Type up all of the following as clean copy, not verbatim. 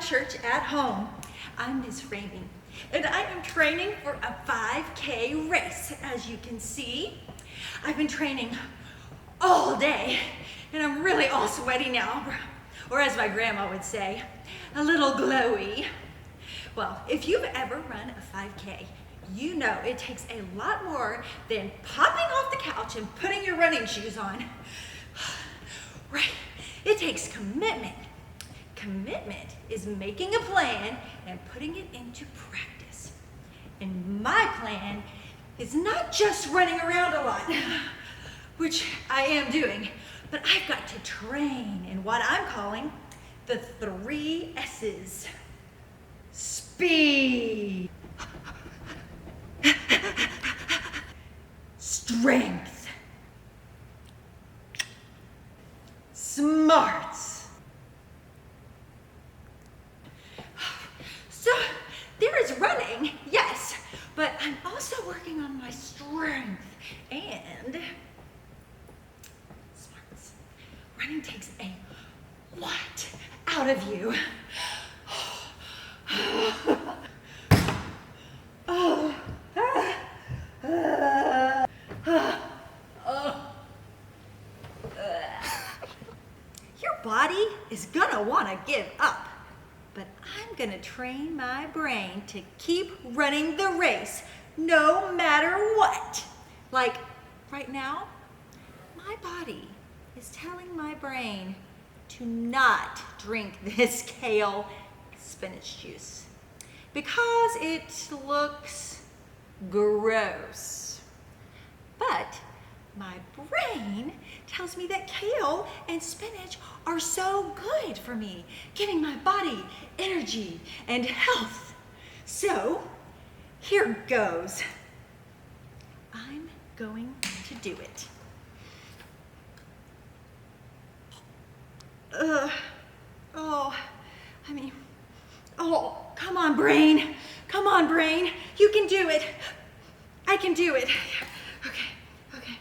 Church at Home. I'm Miss Ramey, and I am training for a 5K race. As you can see, I've been training all day, and I'm really all sweaty now, or as my grandma would say, a little glowy. Well, if you've ever run a 5K, you know it takes a lot more than popping off the couch and putting your running shoes on. Right, it takes commitment. Commitment is making a plan and putting it into practice. And my plan is not just running around a lot, which I am doing, but I've got to train in what I'm calling the 3 S's. Speed, strength, smarts. So there is running, yes, but I'm also working on my strength and smarts. Running takes a lot out of you. Your body is gonna wanna give up. But I'm gonna train my brain to keep running the race no matter what. Like right now, my body is telling my brain to not drink this kale spinach juice because it looks gross. But my brain tells me that kale and spinach are so good for me, giving my body energy and health. So here goes. I'm going to do it. Come on, brain. Come on, brain. You can do it. I can do it. Okay.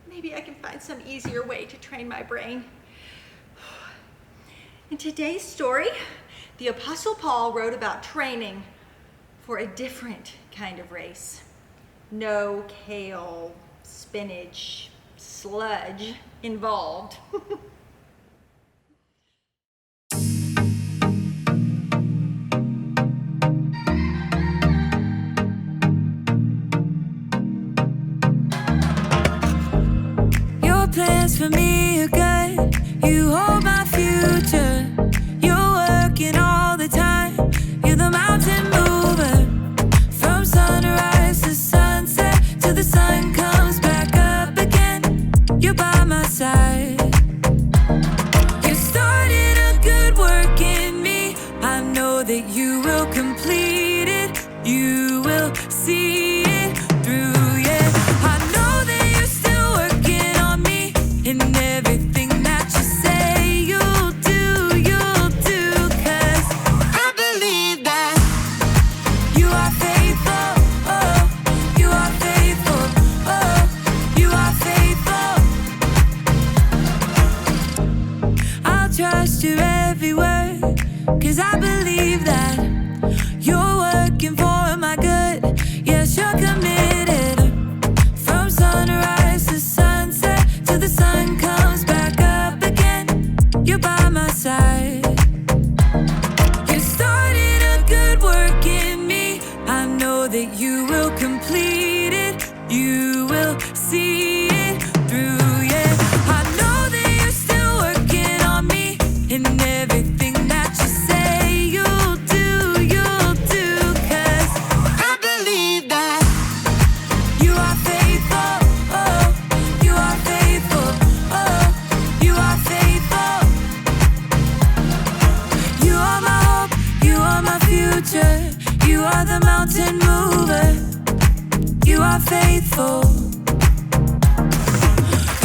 Maybe I can find some easier way to train my brain. In today's story, the Apostle Paul wrote about training for a different kind of race. No kale, spinach, sludge involved. Plans for me are good. You hold my future. You're working all the time. You're the mountain mover. From sunrise to sunset till the sun comes back up again. You're by my side. You started a good work in me. I know that you will complete it. You will see it through. And everything that you say you'll do, 'cause I believe that you are faithful, oh, you are faithful, oh, you are faithful. I'll trust your every word, 'cause I believe that you're working for my good. Yes, you're committed. From sunrise to sunset till the sun comes back up again, you're by my side. You started a good work in me. I know that you will complete it. You will see it through, yeah. I know that you're still working on me. And everything that you say you'll do, 'cause future. You are the mountain mover. You are faithful.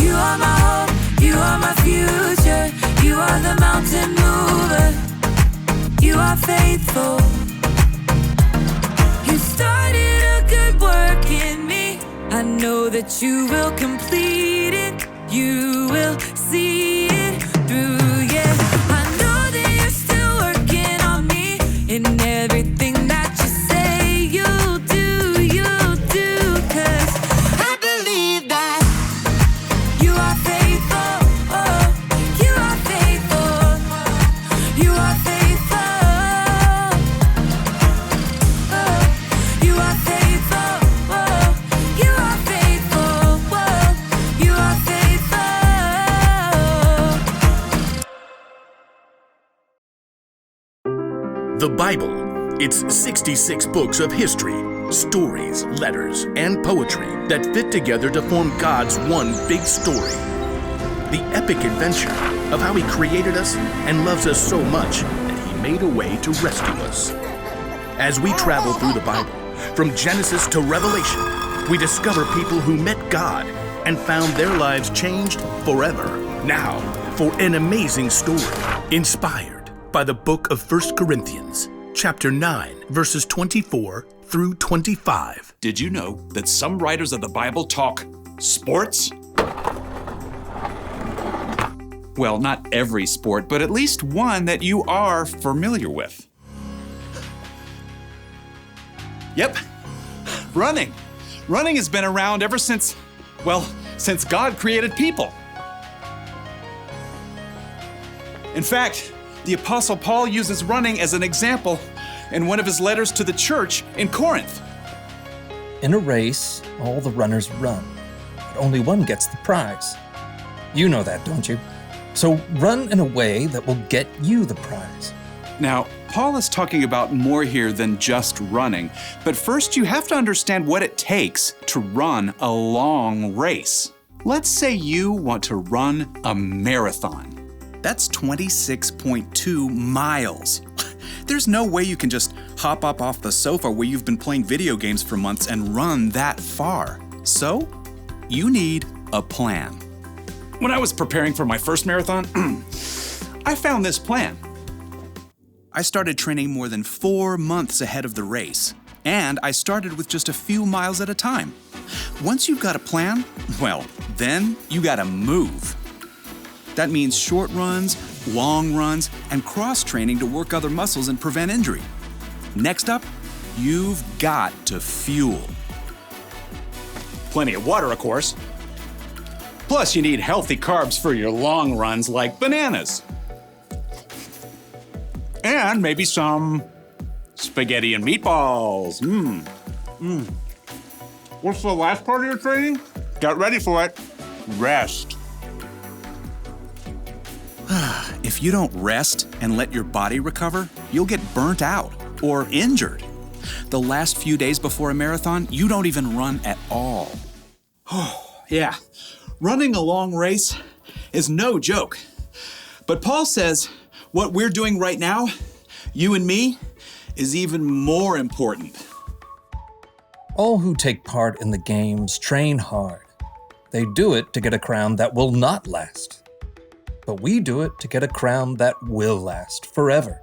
You are my hope. You are my future. You are the mountain mover. You are faithful. You started a good work in me. I know that you will complete it. You will see it through, yeah. I know that you're still working on me. In everything that you say you'll do, 'cause I believe that you are faithful. Oh, you are faithful. You are faithful. Oh, you are faithful. Oh, you are faithful. Oh, you are faithful. The Bible. It's 66 books of history, stories, letters, and poetry that fit together to form God's one big story. The epic adventure of how He created us and loves us so much that He made a way to rescue us. As we travel through the Bible, from Genesis to Revelation, we discover people who met God and found their lives changed forever. Now, for an amazing story inspired by the book of 1 Corinthians, chapter 9, verses 24 through 25. Did you know that some writers of the Bible talk sports? Well, not every sport, but at least one that you are familiar with. Yep, running. Running has been around ever since God created people. In fact, the Apostle Paul uses running as an example in one of his letters to the church in Corinth. In a race, all the runners run, but only one gets the prize. You know that, don't you? So run in a way that will get you the prize. Now, Paul is talking about more here than just running, but first you have to understand what it takes to run a long race. Let's say you want to run a marathon. That's 26.2 miles. There's no way you can just hop up off the sofa where you've been playing video games for months and run that far. So, you need a plan. When I was preparing for my first marathon, I found this plan. I started training more than 4 months ahead of the race, and I started with just a few miles at a time. Once you've got a plan, well, then you gotta move. That means short runs, long runs, and cross-training to work other muscles and prevent injury. Next up, you've got to fuel. Plenty of water, of course. Plus, you need healthy carbs for your long runs like bananas. And maybe some spaghetti and meatballs. What's the last part of your training? Get ready for it. Rest. If you don't rest and let your body recover, you'll get burnt out or injured. The last few days before a marathon, you don't even run at all. Oh, yeah. Running a long race is no joke. But Paul says what we're doing right now, you and me, is even more important. All who take part in the games train hard. They do it to get a crown that will not last. But we do it to get a crown that will last forever.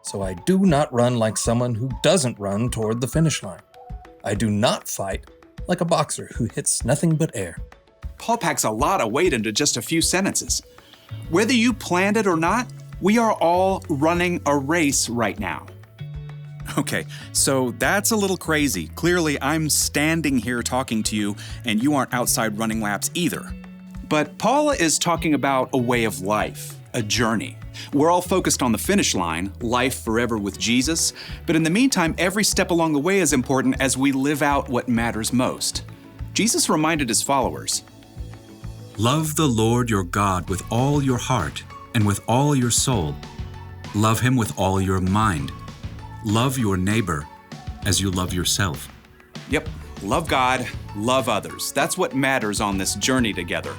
So I do not run like someone who doesn't run toward the finish line. I do not fight like a boxer who hits nothing but air. Paul packs a lot of weight into just a few sentences. Whether you planned it or not, we are all running a race right now. Okay, so that's a little crazy. Clearly, I'm standing here talking to you, and you aren't outside running laps either. But Paul is talking about a way of life, a journey. We're all focused on the finish line, life forever with Jesus, but in the meantime, every step along the way is important as we live out what matters most. Jesus reminded his followers, Love the Lord your God with all your heart and with all your soul. Love him with all your mind. Love your neighbor as you love yourself. Yep, love God, love others. That's what matters on this journey together.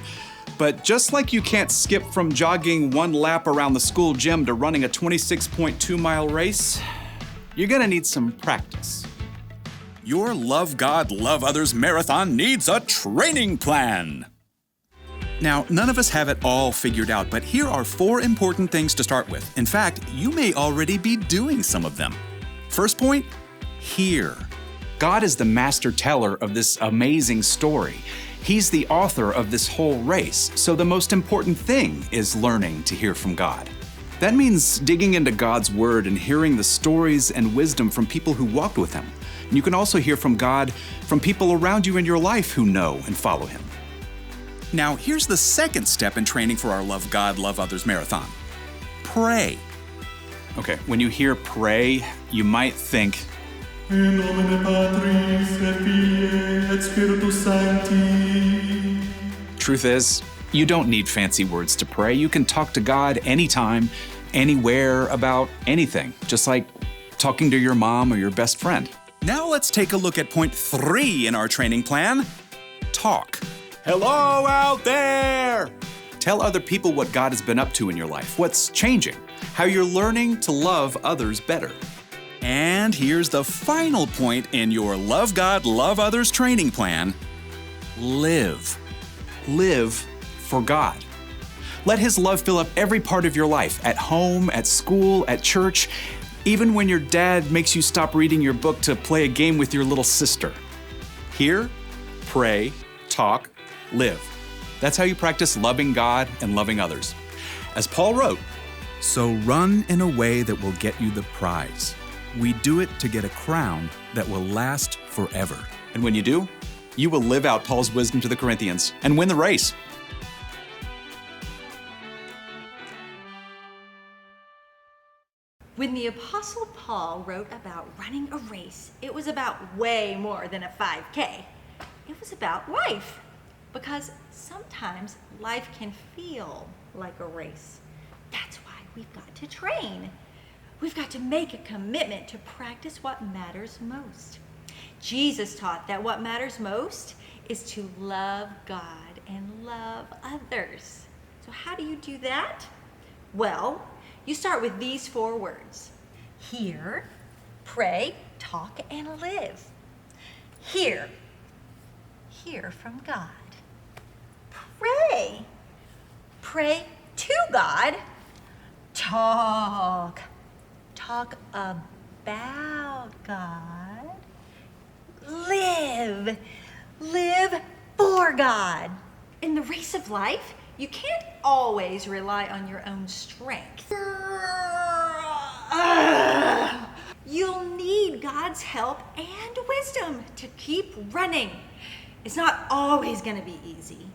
But just like you can't skip from jogging one lap around the school gym to running a 26.2-mile race, you're gonna need some practice. Your Love God, Love Others marathon needs a training plan. Now, none of us have it all figured out, but here are 4 important things to start with. In fact, you may already be doing some of them. First point, hear. God is the master teller of this amazing story. He's the author of this whole race, so the most important thing is learning to hear from God. That means digging into God's Word and hearing the stories and wisdom from people who walked with Him. And you can also hear from God from people around you in your life who know and follow Him. Now, here's the second step in training for our Love God, Love Others marathon. Pray. Okay, when you hear pray, you might think, In nomine Patris et Filii et Spiritus Sancti. truth is, you don't need fancy words to pray. You can talk to God anytime, anywhere, about anything, just like talking to your mom or your best friend. Now let's take a look at point 3 in our training plan. Talk. Hello out there! Tell other people what God has been up to in your life, what's changing, how you're learning to love others better. And here's the final point in your Love God, Love Others training plan. Live. Live for God. Let His love fill up every part of your life, at home, at school, at church, even when your dad makes you stop reading your book to play a game with your little sister. Hear, pray, talk, live. That's how you practice loving God and loving others. As Paul wrote, So run in a way that will get you the prize. We do it to get a crown that will last forever. and when you do, you will live out Paul's wisdom to the Corinthians and win the race. When the Apostle Paul wrote about running a race, it was about way more than a 5K. It was about life, because sometimes life can feel like a race. That's why we've got to train. We've got to make a commitment to practice what matters most. Jesus taught that what matters most is to love God and love others. So how do you do that? Well, you start with these 4 words: hear, pray, talk, and live. Hear. Hear from God. Pray. Pray to God. Talk. Talk about God. Live. Live for God. In the race of life, you can't always rely on your own strength. You'll need God's help and wisdom to keep running. It's not always going to be easy.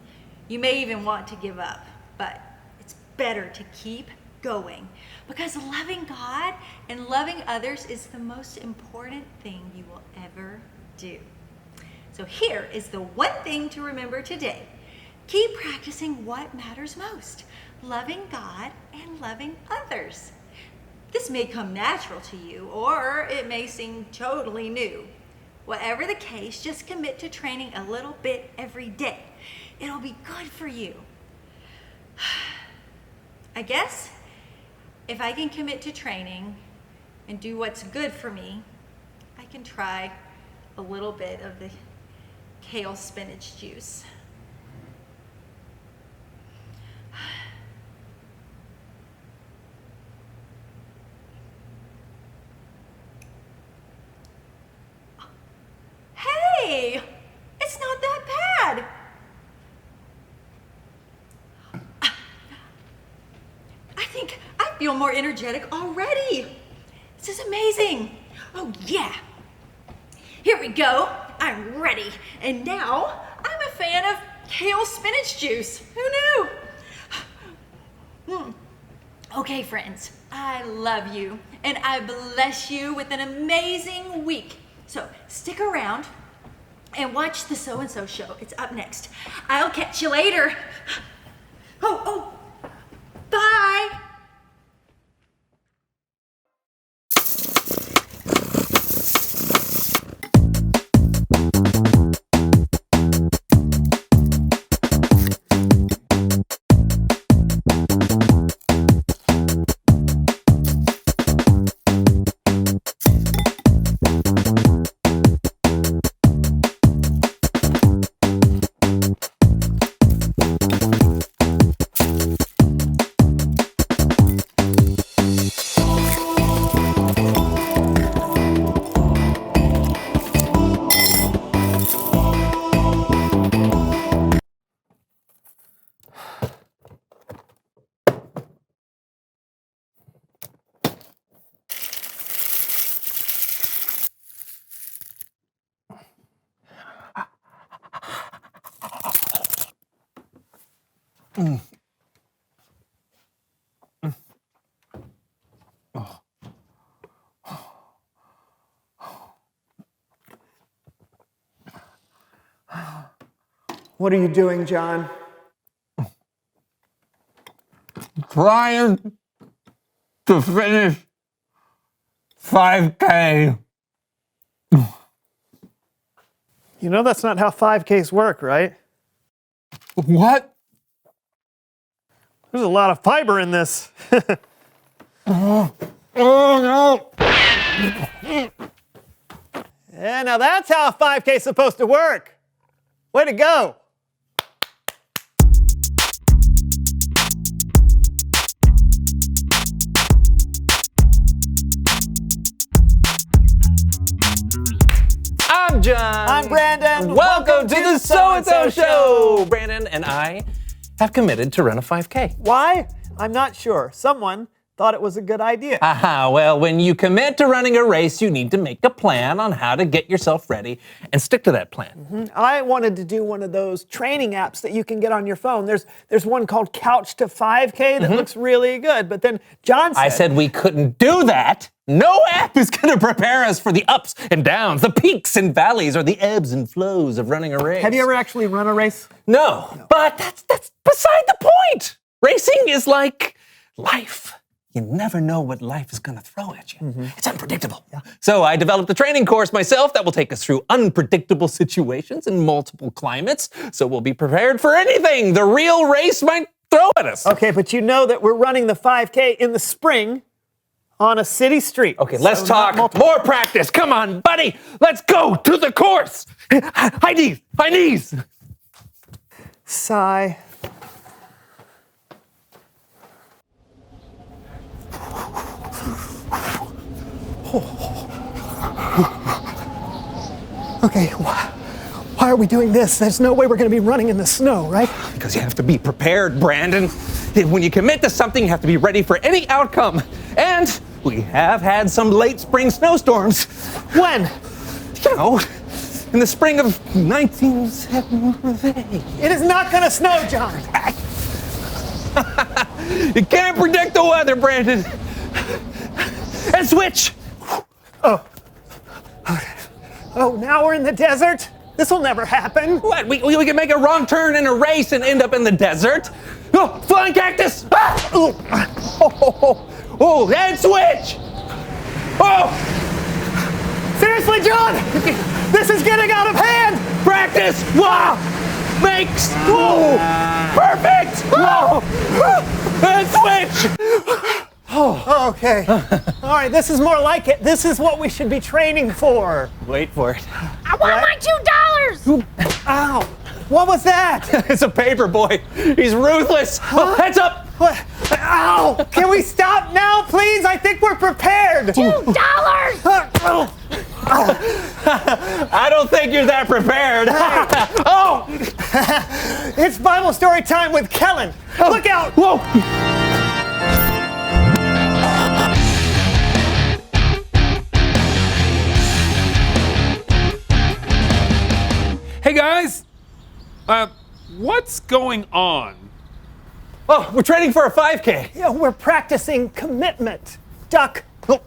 You may even want to give up, but it's better to keep going, because loving God and loving others is the most important thing you will ever do. So here is the one thing to remember today. Keep practicing what matters most: loving God and loving others. This may come natural to you, or it may seem totally new. Whatever the case, just commit to training a little bit every day. It'll be good for you. I guess if I can commit to training and do what's good for me, I can try a little bit of the kale spinach juice. Hey, it's not that bad. I think I feel more energetic already. This is amazing. Oh yeah. Here we go. I'm ready. And now I'm a fan of kale spinach juice. Who knew? Okay, friends, I love you and I bless you with an amazing week. So stick around and watch the So-and-So show. It's up next. I'll catch you later. Oh, bye. What are you doing, John? Trying to finish 5K. You know that's not how 5Ks work, right? What? There's a lot of fiber in this. Oh no! Yeah, now that's how a 5K is supposed to work. Way to go. I'm John. I'm Brandon. Welcome to the So-and-So Show. Brandon and I have committed to run a 5K. Why? I'm not sure. Someone thought it was a good idea. Well, when you commit to running a race, you need to make a plan on how to get yourself ready and stick to that plan. I wanted to do one of those training apps that you can get on your phone. There's one called Couch to 5K that looks really good. But then John said... I said we couldn't do that. No app is going to prepare us for the ups and downs, the peaks and valleys, or the ebbs and flows of running a race. Have you ever actually run a race? No. But that's beside the point. Racing is like life. You never know what life is going to throw at you. It's unpredictable. So I developed a training course myself that will take us through unpredictable situations in multiple climates, so we'll be prepared for anything the real race might throw at us. Okay, but you know that we're running the 5K in the spring on a city street. Okay, let's talk more practice. Come on, buddy. Let's go to the course. High knees, high knees. Sigh. Okay, why are we doing this? There's no way we're going to be running in the snow, right? Because you have to be prepared, Brandon. When you commit to something, you have to be ready for any outcome. And we have had some late spring snowstorms. When? You know, in the spring of 1978. It is not going to snow, John. You can't predict the weather, Brandon. And switch. Oh, now we're in the desert? This will never happen. What? We can make a wrong turn in a race and end up in the desert? Oh, flying cactus! Ah! Oh, and switch! Oh! Seriously, John! This is getting out of hand! Practice! Wow! Makes! Whoa! Perfect! Whoa! And switch! Oh, okay. All right, this is more like it. This is what we should be training for. Wait for it. I want my $2! Ow! What was that? It's a paper boy. He's ruthless. Oh, heads up! What? Ow! Can we stop now, please? I think we're prepared. $2! I don't think you're that prepared. Oh! It's Bible story time with Kellen. Look out! Whoa! Hey guys, what's going on? Oh, we're training for a 5K. Yeah, we're practicing commitment. Duck. Well,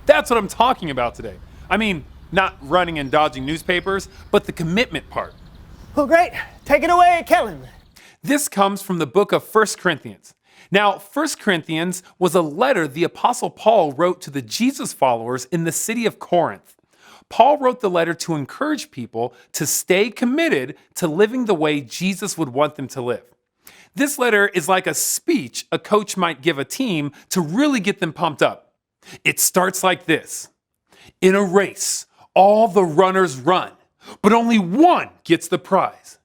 that's what I'm talking about today. I mean, not running and dodging newspapers, but the commitment part. Oh, great. Take it away, Kellen. This comes from the book of 1 Corinthians. Now, 1 Corinthians was a letter the Apostle Paul wrote to the Jesus followers in the city of Corinth. Paul wrote the letter to encourage people to stay committed to living the way Jesus would want them to live. This letter is like a speech a coach might give a team to really get them pumped up. It starts like this. In a race, all the runners run, but only one gets the prize.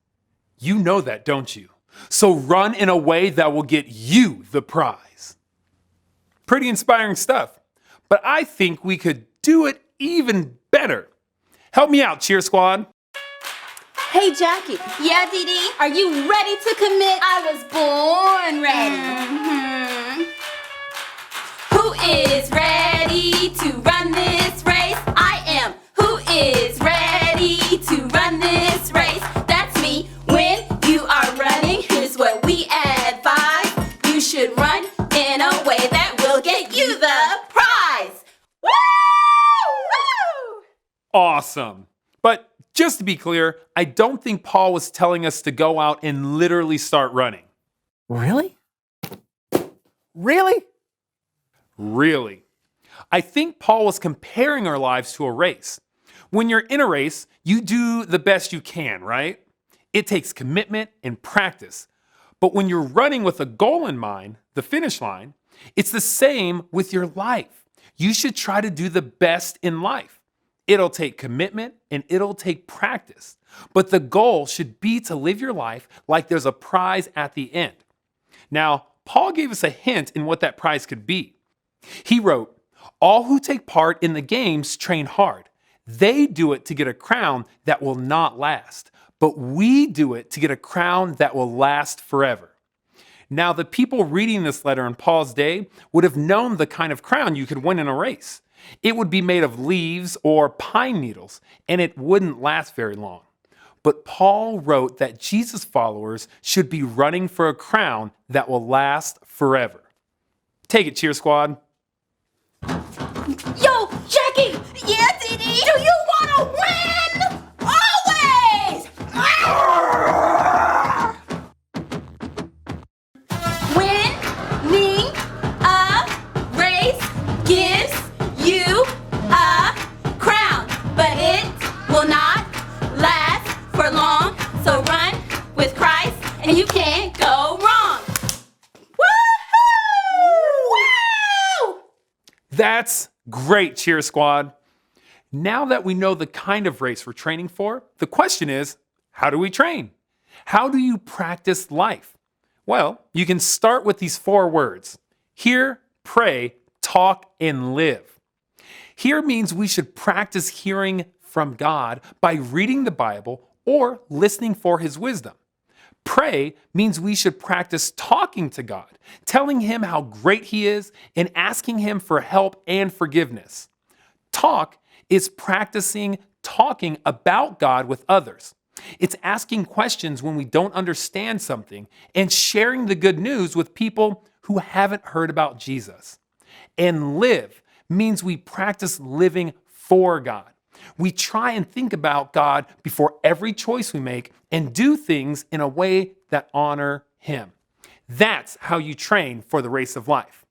You know that, don't you? So run in a way that will get you the prize. Pretty inspiring stuff, but I think we could do it even better. Help me out, cheer squad. Hey, Jackie. Yeah, Dee Dee? Are you ready to commit? I was born ready. Who is ready to run this race? I am. Who is ready to run this race? That's me. When you Awesome. But just to be clear, I don't think Paul was telling us to go out and literally start running. Really? Really? Really. I think Paul was comparing our lives to a race. When you're in a race, you do the best you can, right? It takes commitment and practice. But when you're running with a goal in mind, the finish line, it's the same with your life. You should try to do the best in life. It'll take commitment and it'll take practice. But the goal should be to live your life like there's a prize at the end. Now, Paul gave us a hint in what that prize could be. He wrote, "All who take part in the games train hard. They do it to get a crown that will not last, but we do it to get a crown that will last forever." Now, the people reading this letter in Paul's day would have known the kind of crown you could win in a race. It would be made of leaves or pine needles, and it wouldn't last very long. But Paul wrote that Jesus' followers should be running for a crown that will last forever. Take it, Cheer Squad. Yo, Jackie! Yeah, Dee Do you want to win? Always! Winning a race gives you a crown, but it will not last for long. So run with Christ and you can't go wrong. Woohoo! Woo! That's great, Cheer Squad. Now that we know the kind of race we're training for, the question is, how do we train? How do you practice life? Well, you can start with these 4 words: hear, pray, talk, and live. Hear means we should practice hearing from God by reading the Bible or listening for His wisdom. Pray means we should practice talking to God, telling Him how great He is, and asking Him for help and forgiveness. Talk is practicing talking about God with others. It's asking questions when we don't understand something and sharing the good news with people who haven't heard about Jesus. And live means we practice living for God. We try and think about God before every choice we make and do things in a way that honor Him. That's how you train for the race of life.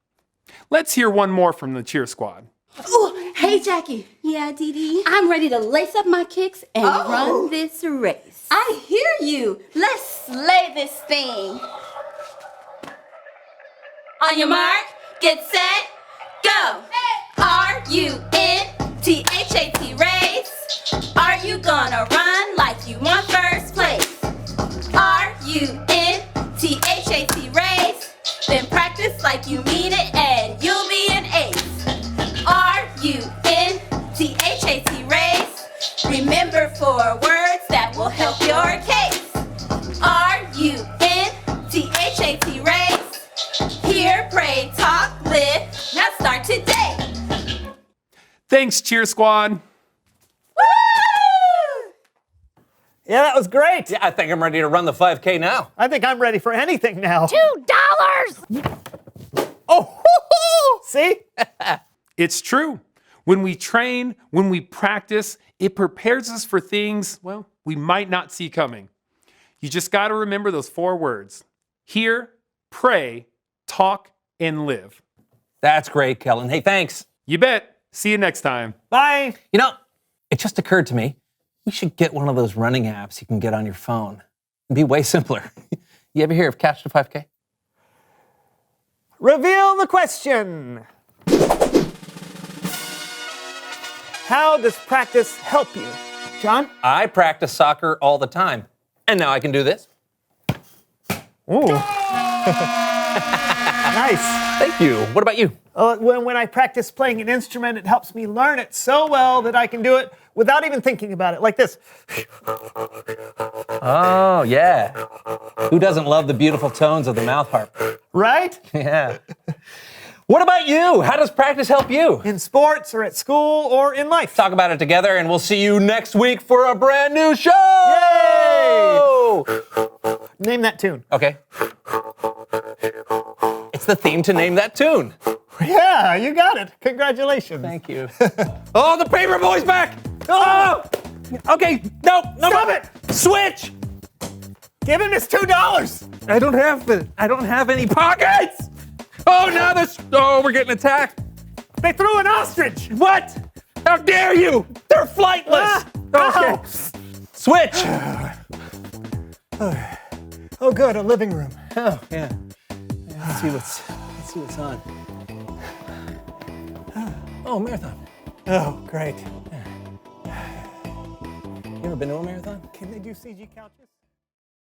Let's hear one more from the Cheer Squad. Ooh, hey, Jackie. Yeah, Dee I'm ready to lace up my kicks and run this race. I hear you. Let's slay this thing. On your mark, get set, go. R-U-N-T-H-A-T race. Are you gonna run like you want first place? R-U-N-T-H-A-T race. Then practice like you mean it and you'll be an ace. R-U-N-T-H-A-T race. Remember 4 words that will help your case. R-U-N-T-H-A-T race. Hear, pray, talk, live. Now start today. Thanks, Cheer Squad. Woo! Yeah, that was great. Yeah, I think I'm ready to run the 5K now. I think I'm ready for anything now. $2. Oh, see? It's true. When we train, when we practice, it prepares us for things, well, we might not see coming. You just got to remember those 4 words: hear, pray, talk, and live. That's great, Kellen. Hey, thanks. You bet. See you next time. Bye. You know, it just occurred to me, we should get one of those running apps you can get on your phone. It'd be way simpler. You ever hear of Catch the 5K? Reveal the question. How does practice help you? John? I practice soccer all the time, and now I can do this. Ooh. Nice. Thank you. What about you? When I practice playing an instrument, it helps me learn it so well that I can do it without even thinking about it, like this. Oh, yeah. Who doesn't love the beautiful tones of the mouth harp? Right? Yeah. What about you? How does practice help you? In sports or at school or in life. Talk about it together, and we'll see you next week for a brand new show! Yay! Name that tune. Okay. It's the theme to Name That Tune. Yeah, you got it. Congratulations. Thank you. Oh, the Paper Boy's back! Oh! Okay, no. Stop it! Switch! Give him his $2. I don't have any pockets! Oh, now we're getting attacked. They threw an ostrich. What? How dare you? They're flightless. Okay. Switch. Oh, good, a living room. Oh, yeah. Let's see what's on. Oh, marathon. Oh, great. You ever been to a marathon? Can they do CG couches?